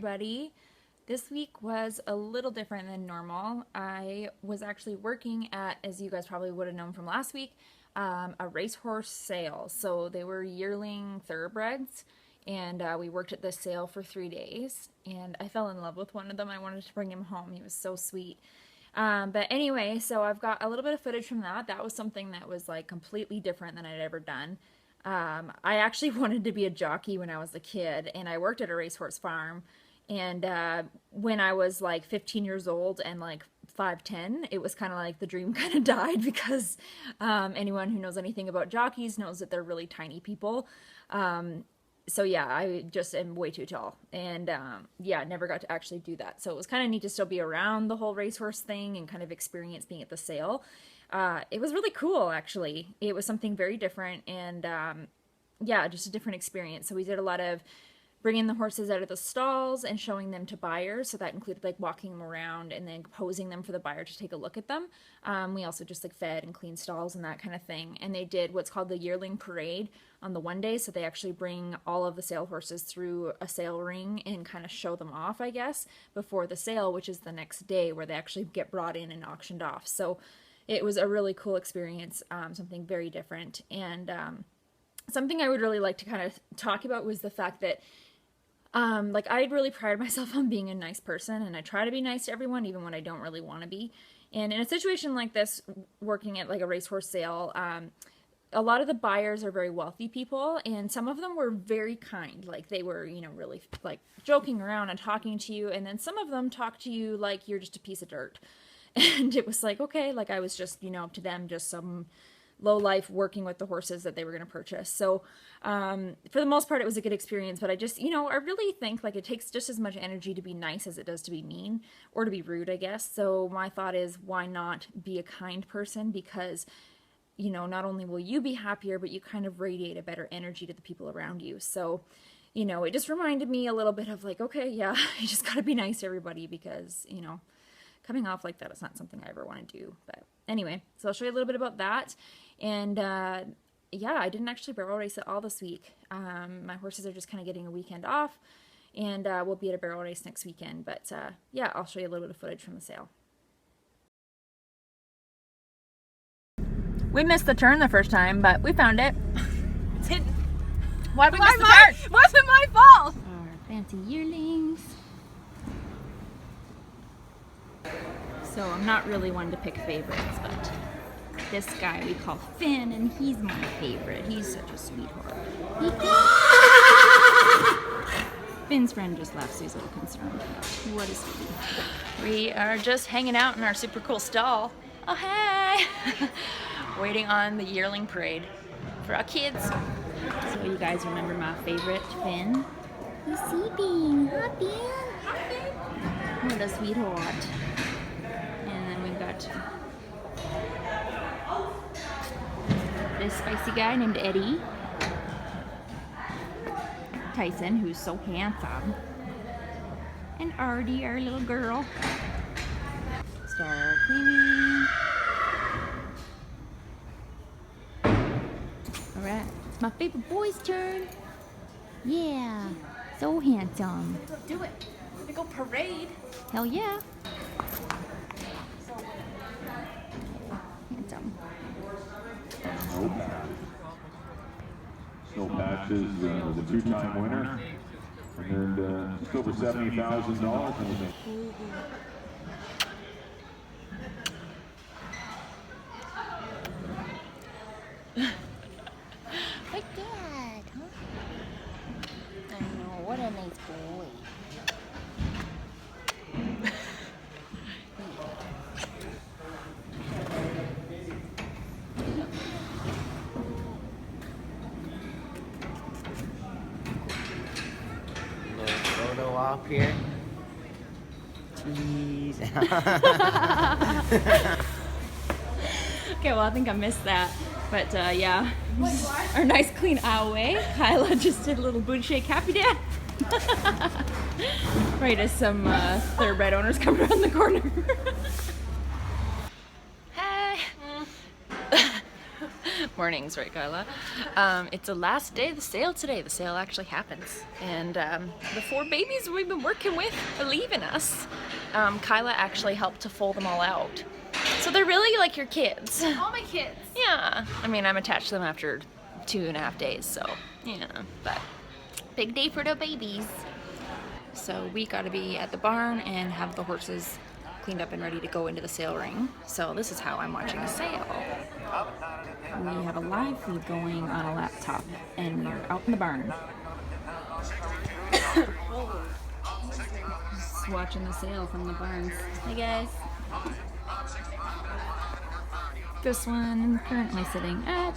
everybody. This week was a little different than normal. I was actually working at, as you guys probably would have known from last week, a racehorse sale. So they were yearling thoroughbreds, and we worked at this sale for 3 days, and I fell in love with one of them. I wanted to bring him home. He was so sweet. But anyway, so I've got a little bit of footage from that. That was something that was like completely different than I'd ever done. I actually wanted to be a jockey when I was a kid, and I worked at a racehorse farm. And when I was like 15 years old and like 5'10", it was kind of like the dream kind of died because anyone who knows anything about jockeys knows that they're really tiny people. So yeah, I just am way too tall, and yeah, never got to actually do that. So it was kind of neat to still be around the whole racehorse thing and kind of experience being at the sale. It was really cool, actually. It was something very different, and yeah, just a different experience. So we did a lot of bringing the horses out of the stalls and showing them to buyers. So that included like walking them around and then posing them for the buyer to take a look at them. We also just like fed and cleaned stalls and that kind of thing. And they did what's called the yearling parade on the one day. So they actually bring all of the sale horses through a sale ring and kind of show them off, I guess, before the sale, which is the next day where they actually get brought in and auctioned off. So it was a really cool experience, something very different. And something I would really like to kind of talk about was the fact that like I really pride myself on being a nice person, and I try to be nice to everyone even when I don't really want to be. And in a situation like this, working at like a racehorse sale, a lot of the buyers are very wealthy people, and some of them were very kind. Like they were, you know, really like joking around and talking to you, and then some of them talk to you like you're just a piece of dirt. And it was like, okay, like I was just, you know, to them just some low life working with the horses that they were going to purchase. So for the most part, it was a good experience, but I just, you know, I really think like it takes just as much energy to be nice as it does to be mean or to be rude, I guess. So my thought is, why not be a kind person? Because, you know, not only will you be happier, but you kind of radiate a better energy to the people around you. So, you know, it just reminded me a little bit of like, okay, yeah, you just got to be nice to everybody, because, you know, coming off like that is not something I ever want to do. But anyway, so I'll show you a little bit about that. And yeah, I didn't actually barrel race at all this week. My horses are just kind of getting a weekend off, and we'll be at a barrel race next weekend. But yeah, I'll show you a little bit of footage from the sale. We missed the turn the first time, but we found it. It's hidden. Why'd we miss the turn? It wasn't my fault! Our fancy yearlings. So I'm not really one to pick favorites, but this guy we call Finn, and he's my favorite. He's such a sweetheart. Finn's friend just left, so he's a little concerned. What a sweetie. We are just hanging out in our super cool stall. Oh, hey! Waiting on the yearling parade for our kids. So you guys remember my favorite, Finn? He's sleeping. Hi, Finn. What a sweetheart. And then we've got this spicy guy named Eddie. Tyson, who's so handsome. And Artie, our little girl. Start cleaning. Alright, it's my favorite boy's turn. Yeah, so handsome. Do it. We go parade. Hell yeah. Handsome. Snow Patches was a two-time winner, and earned just over $70,000. Like that, huh? I know, what a nice boy. Little photo op here. Jeez. Okay, well, I think I missed that. But yeah, our nice clean aisleway. Kyla just did a little booty shake. Happy dad. Right as some thoroughbred owners come around the corner. Mornings, right, Kyla? It's the last day of the sale today. The sale actually happens. And the 4 babies we've been working with are leaving us. Kyla actually helped to fold them all out. So they're really like your kids. All my kids. Yeah. I mean, I'm attached to them after 2.5 days, so, yeah. But big day for the babies. So we got to be at the barn and have the horses cleaned up and ready to go into the sale ring. So this is how I'm watching the sale. We have a live feed going on a laptop and we're out in the barn. Just watching the sale from the barns. Hey guys. This one currently sitting at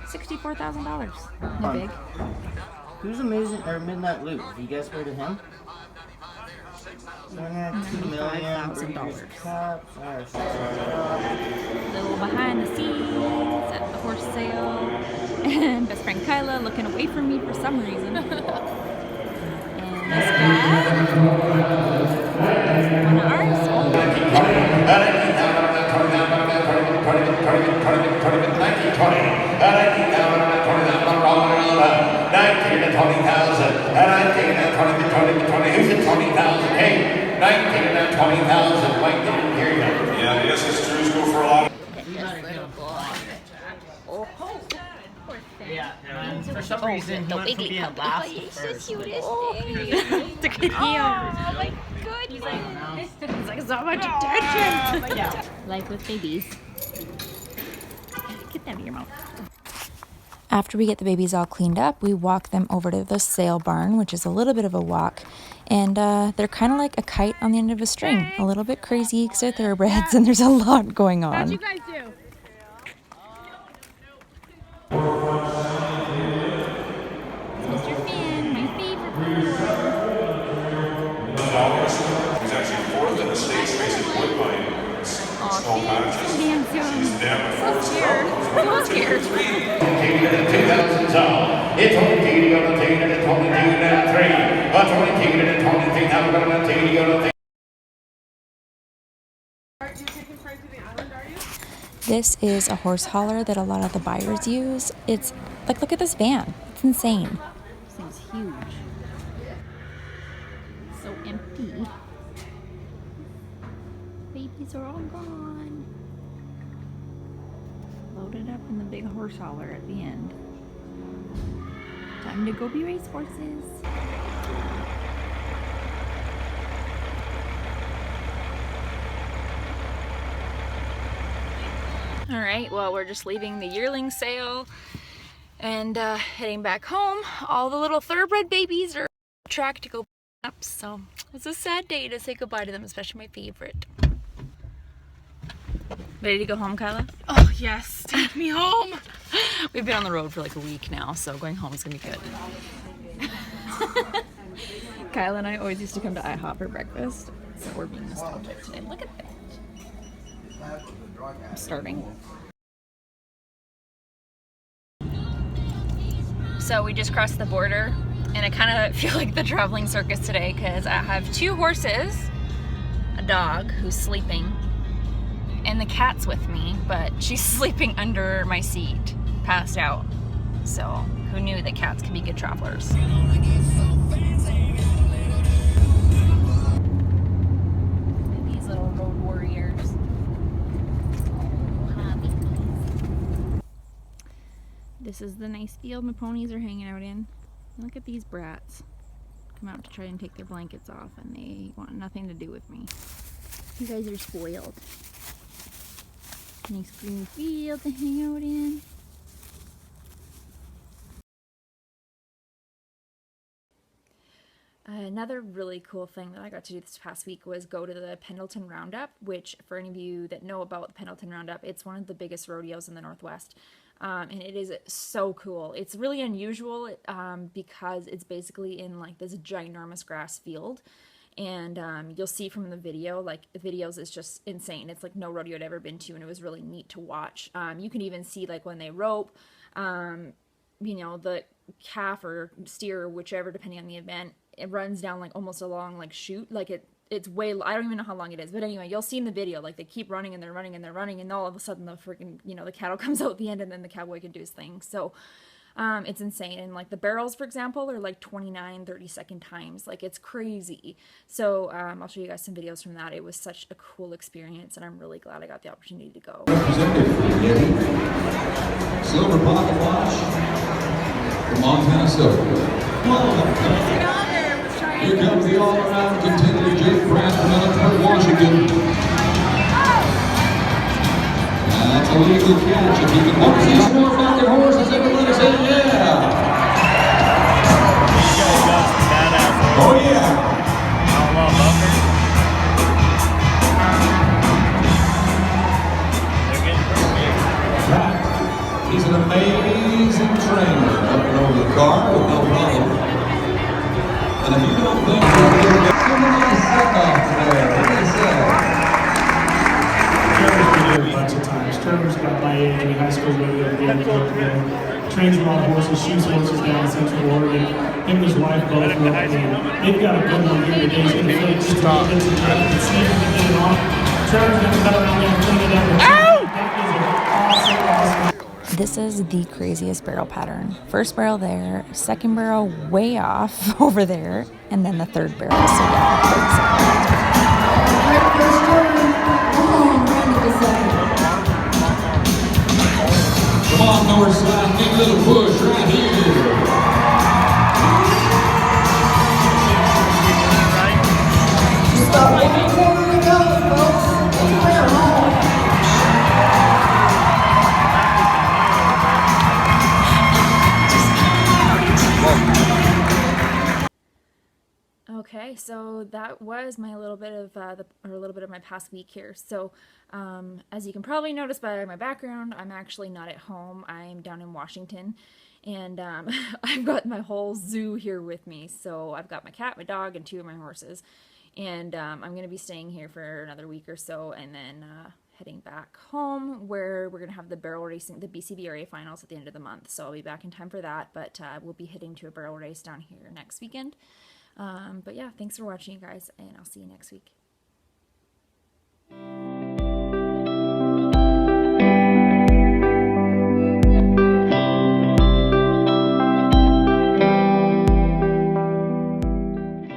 $64,000. No big. Who's amazing or Midnight Luke? Have you guys heard of him? $95,000. $2 Little behind the scenes at the horse sale. And best friend Kyla looking away from me for some reason. And this guy, one of ours. Yeah, yes, it's true. Go for a lot. Yeah, and for some reason he went from being last to first. Look at him. Oh my goodness. It's like so much attention. Yeah. Like with babies. Get them in your mouth. After we get the babies all cleaned up, we walk them over to the sale barn, which is a little bit of a walk. And they're kind of like a kite on the end of a string. A little bit crazy because they're thoroughbreds and there's a lot going on. How'd you guys do? Mr. Finn, my favorite. He's actually 4th in the state racing woodbine. Small patches. He's down at 4th start. So scared. 2000 zone. It's only Katie on the team, and it's only Katie and 3. It's only Katie and it's only Katie. Now we're going to Katie on the team. This is a horse hauler that a lot of the buyers use. It's like, look at this van. It's insane. This thing's huge. So empty. Babies are all gone. Loaded up in the big horse hauler at the end. Time to go be race horses. All right, well, we're just leaving the yearling sale and heading back home. All the little thoroughbred babies are on track to go up, so it's a sad day to say goodbye to them, especially my favorite. Ready to go home, Kyla? Oh yes, take me home. We've been on the road for like a week now, so going home is gonna be good. Kyla and I always used to come to IHOP for breakfast, so we're being nostalgic today. Look at that. I'm starting. So we just crossed the border, and I kind of feel like the traveling circus today because I have 2 horses, a dog who's sleeping, and the cat's with me, but she's sleeping under my seat, passed out. So who knew that cats can be good travelers? These little road warriors. This is the nice field my ponies are hanging out in. Look at these brats. Come out to try and take their blankets off and they want nothing to do with me. You guys are spoiled. Nice green field to hang out in. Another really cool thing that I got to do this past week was go to the Pendleton Round-up, which for any of you that know about the Pendleton Round-up, it's one of the biggest rodeos in the Northwest. And it is so cool. It's really unusual because it's basically in like this ginormous grass field. And you'll see from the video, like the videos is just insane. It's like no rodeo I'd ever been to, and it was really neat to watch. You can even see like when they rope, you know, the calf or steer or whichever, depending on the event, it runs down like almost a long like chute, like it's way, I don't even know how long it is, but anyway, you'll see in the video, like they keep running and they're running and they're running, and all of a sudden the freaking, you know, the cattle comes out at the end, and then the cowboy can do his thing. So it's insane. And like the barrels, for example, are like 29 30-second times. Like it's crazy. So I'll show you guys some videos from that. It was such a cool experience, and I'm really glad I got the opportunity to go. Representative for Yearling, silver pocket watch from Montana Silver. Here comes the all-around contender, Jake Pratt from Thunderbird, Washington. And that's a legal catch. If he can watch these more pocket horses, everybody say yeah. Oh yeah. Pratt, he's an amazing trainer. Up and over the car with no problem. And if you don't think you'll get some of my suck off there, what do you say? Trevor's been here a bunch of times. Trevor's got my age in high school with him. Trains a lot of horses, shoots horses down in Central Oregon. Him and his wife both work, and they've got a good one here today. He's going to fill it just a little bit and see if we can get it on. Trevor's going to cut around there and clean it up. That is an awesome. This is the craziest barrel pattern. First barrel there, second barrel way off over there, and then the third barrel. So yeah, Come on, north side, give a little push right here. Stop making corner to go, folks. Take care home. Okay, so that was my little bit of my past week here. So as you can probably notice by my background, I'm actually not at home. I'm down in Washington, and I've got my whole zoo here with me. So I've got my cat, my dog, and 2 of my horses, and I'm going to be staying here for another week or so, and then heading back home, where we're going to have the barrel racing, the BCBRA finals at the end of the month. So I'll be back in time for that, but we'll be heading to a barrel race down here next weekend. But yeah, thanks for watching, you guys, and I'll see you next week.